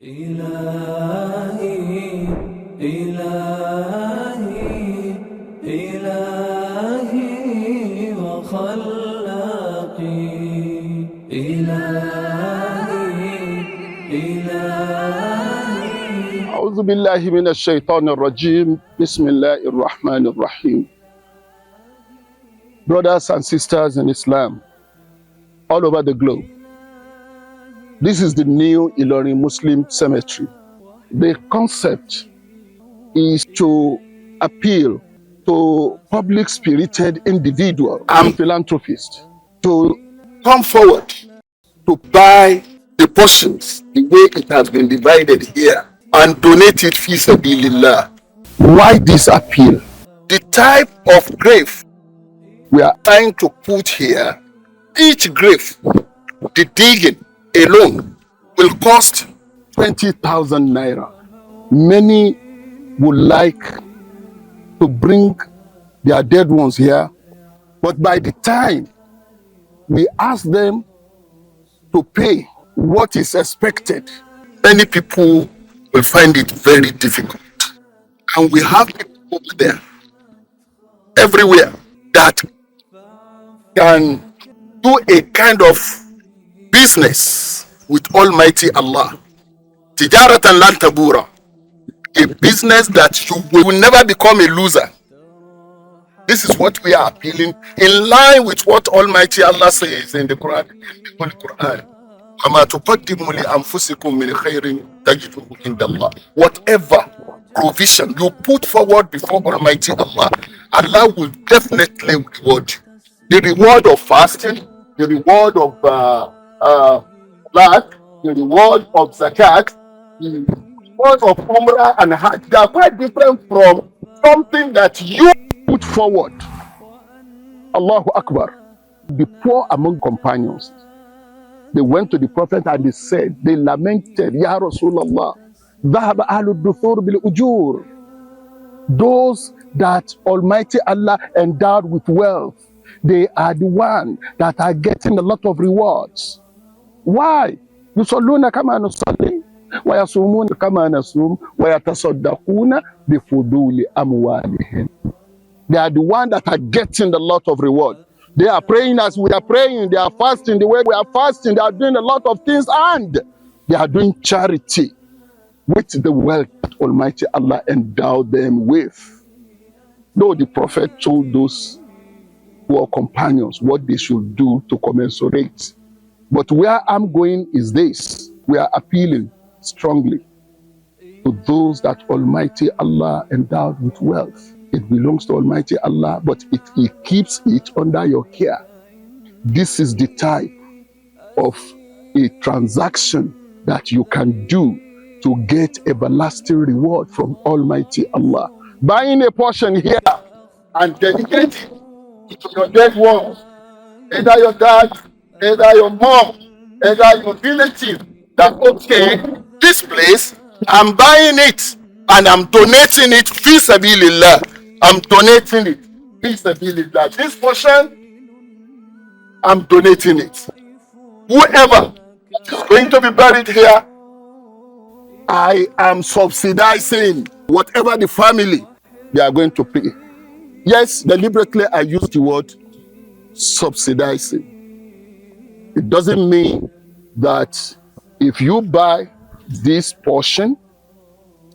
إلهي إلهي إلهي وخلاقي إلهي إلهي أعوذ بالله من الشيطان الرجيم. بسم الله الرحمن الرحيم. Brothers and sisters in Islam all over the globe, this is the new Ilorin Muslim Cemetery. The concept is to appeal to public-spirited individuals and philanthropists to come forward to buy the portions the way it has been divided here and donate it fi sabilillah. Why this appeal? The type of grave we are trying to put here, each grave, the digging alone will cost 20,000 naira. Many would like to bring their dead ones here, but by the time we ask them to pay what is expected, many people will find it very difficult. And we have people over there, everywhere, that can do a kind of business with Almighty Allah. Tijaratan lan tabura. A business that you will never become a loser. This is what we are appealing, in line with what Almighty Allah says in the Quran. Whatever provision you put forward before Almighty Allah, Allah will definitely reward you. The reward of fasting, the reward of Salat, the reward of Zakat, the reward of Umrah and Hajj, they are quite different from something that you put forward. Allahu Akbar. The poor among companions, they went to the Prophet and they said, they lamented, Ya Rasulullah, ذهب أهل الدثور بالأجور. Those that Almighty Allah endowed with wealth, they are the ones that are getting a lot of rewards. Why? يصلون كما نصلي ويصومون كما نصوم ويتصدقون بفضول أموالهم. They are the ones that are getting a lot of reward. They are praying as we are praying. They are fasting the way we are fasting. They are doing a lot of things, and they are doing charity with the wealth that Almighty Allah endowed them with. Though the Prophet told those who are companions what they should do to commensurate. But where I'm going is this. We are appealing strongly to those that Almighty Allah endowed with wealth. It belongs to Almighty Allah, but He keeps it under your care. This is the type of a transaction that you can do to get everlasting reward from Almighty Allah. Buying a portion here and dedicating it to your dead ones, either your dad, either your mom, either your relative, that okay, this place, I'm buying it and I'm donating it fi sabilillah. I'm donating it fi sabilillah. This portion, I'm donating it. Whoever is going to be buried here, I am subsidizing whatever the family they are going to pay. Yes, deliberately I use the word subsidizing. It doesn't mean that if you buy this portion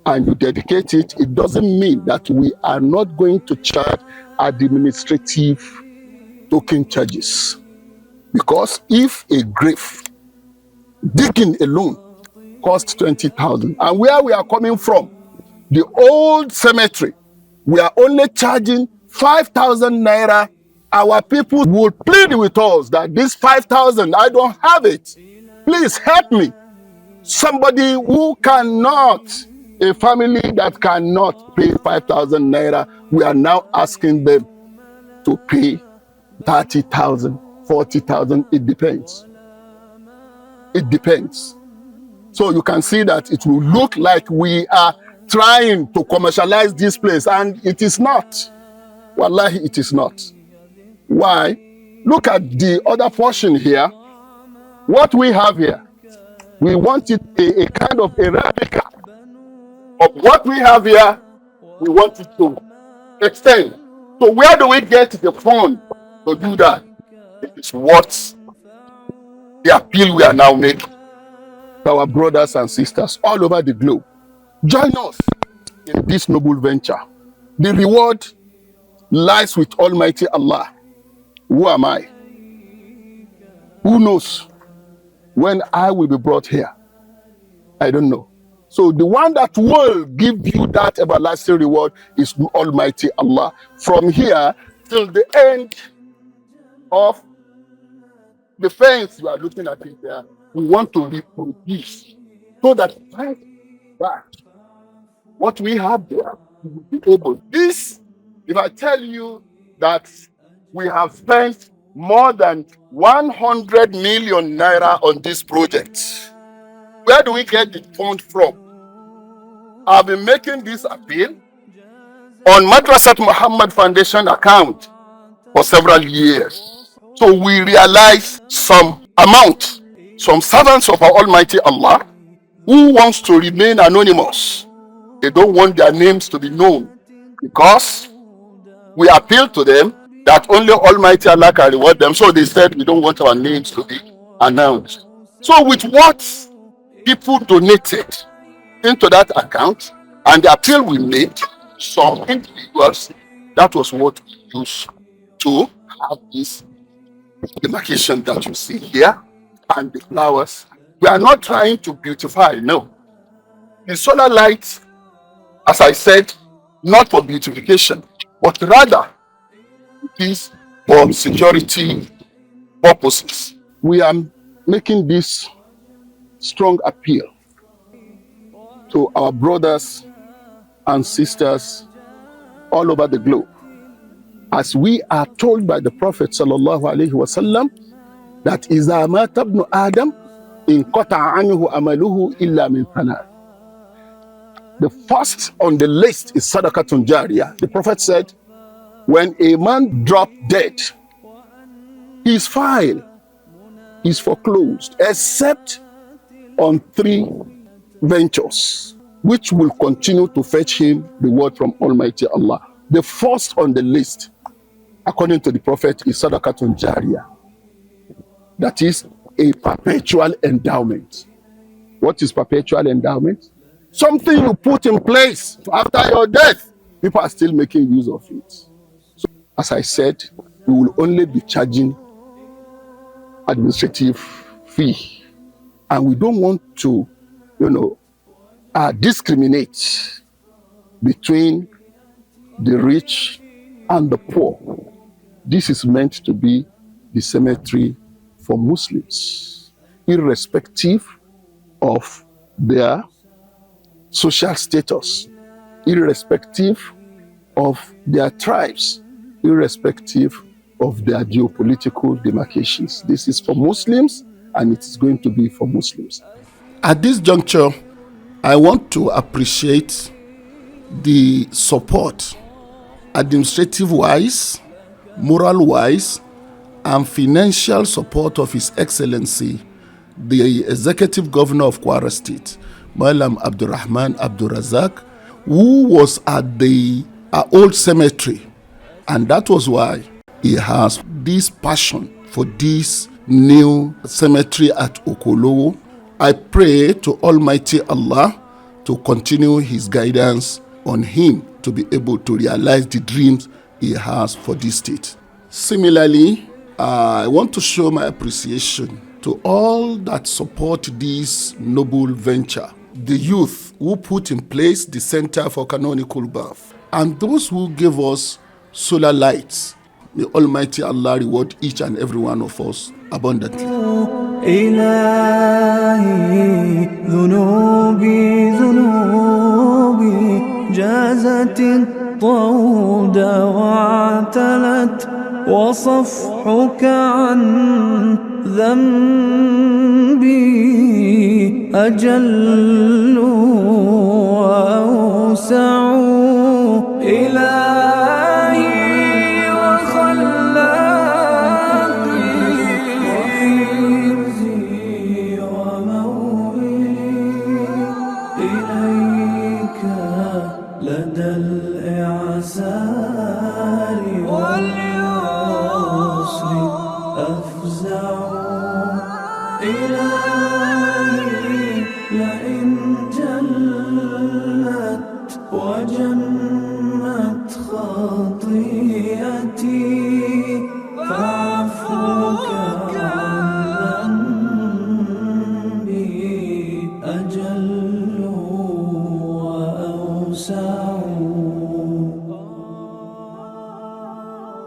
and you dedicate it, it doesn't mean that we are not going to charge administrative token charges. Because if a grave digging alone costs 20,000, and where we are coming from, the old cemetery, we are only charging 5,000 naira. Our people will plead with us that this 5,000, I don't have it. Please help me. Somebody who cannot, a family that cannot pay 5,000 naira, we are now asking them to pay 30,000, 40,000. It depends. It depends. So you can see that it will look like we are trying to commercialize this place, and it is not. Wallahi, it is not. Why? Look at the other portion here. What we have here, We want it a kind of a replica of what we have here. We want it to extend. So where do we get the fund to do that? It is what the appeal we are now making to our brothers and sisters all over the globe. Join us in this noble venture. The reward lies with Almighty Allah. Who am I? Who knows when I will be brought here? I don't know. So the one that will give you that everlasting reward is Almighty Allah. From here till the end of the fence you are looking at it there, we want to reproduce so that right back what we have there, we will be able. This, if I tell you that we have spent more than 100 million naira on this project, where do we get the fund from? I've been making this appeal on Madrasat Muhammad Foundation account for several years. So we realize some amount, some servants of our Almighty Allah who wants to remain anonymous. They don't want their names to be known because we appeal to them that only Almighty Allah can reward them. So they said we don't want our names to be announced. So with what people donated into that account and the appeal we made, some individuals, that was what we used to have this demarcation that you see here and the flowers. We are not trying to beautify, no. The solar lights, as I said, not for beautification, but rather it is for security purposes. We are making this strong appeal to our brothers and sisters all over the globe. As we are told by the Prophet sallallahu alaihi wasallam that إِذَا مَاتَ ابْنُ آدَمَ انقطع عنه عمله إلا من ثلاث. The first on the list is Sadaqatun Jariyah. The Prophet said, when a man dropped dead, his file is foreclosed, except on 3 ventures, which will continue to fetch him the word from Almighty Allah. The first on the list, according to the Prophet, is Sadaqatun Jariyah. That is a perpetual endowment. What is perpetual endowment? Something you put in place after your death. People are still making use of it. So, as I said, we will only be charging administrative fee. And we don't want to, discriminate between the rich and the poor. This is meant to be the cemetery for Muslims, irrespective of their social status, irrespective of their tribes, irrespective of their geopolitical demarcations. This is for Muslims, and it is going to be for Muslims. At this juncture, I want to appreciate the support, administrative-wise, moral-wise, and financial support of His Excellency, the Executive Governor of Kwara State, Malam Abdurrahman Abdurazak, who was at the old cemetery. And that was why he has this passion for this new cemetery at Oko Olowo. I pray to Almighty Allah to continue His guidance on him to be able to realize the dreams he has for this state. Similarly, I want to show my appreciation to all that support this noble venture. The youth who put in place the Center for Canonical Birth, and those who gave us solar lights. May Almighty Allah reward each and every one of us abundantly. إلهي ذنوبي جازت الطود واعتلت وصفحك عن ذنبي أجل وأوسع إلهي وخلاقي وحرزي ومولاي لدى الإعسار واليسر أفزع إلهي لئن جلت وجمت خطيئتي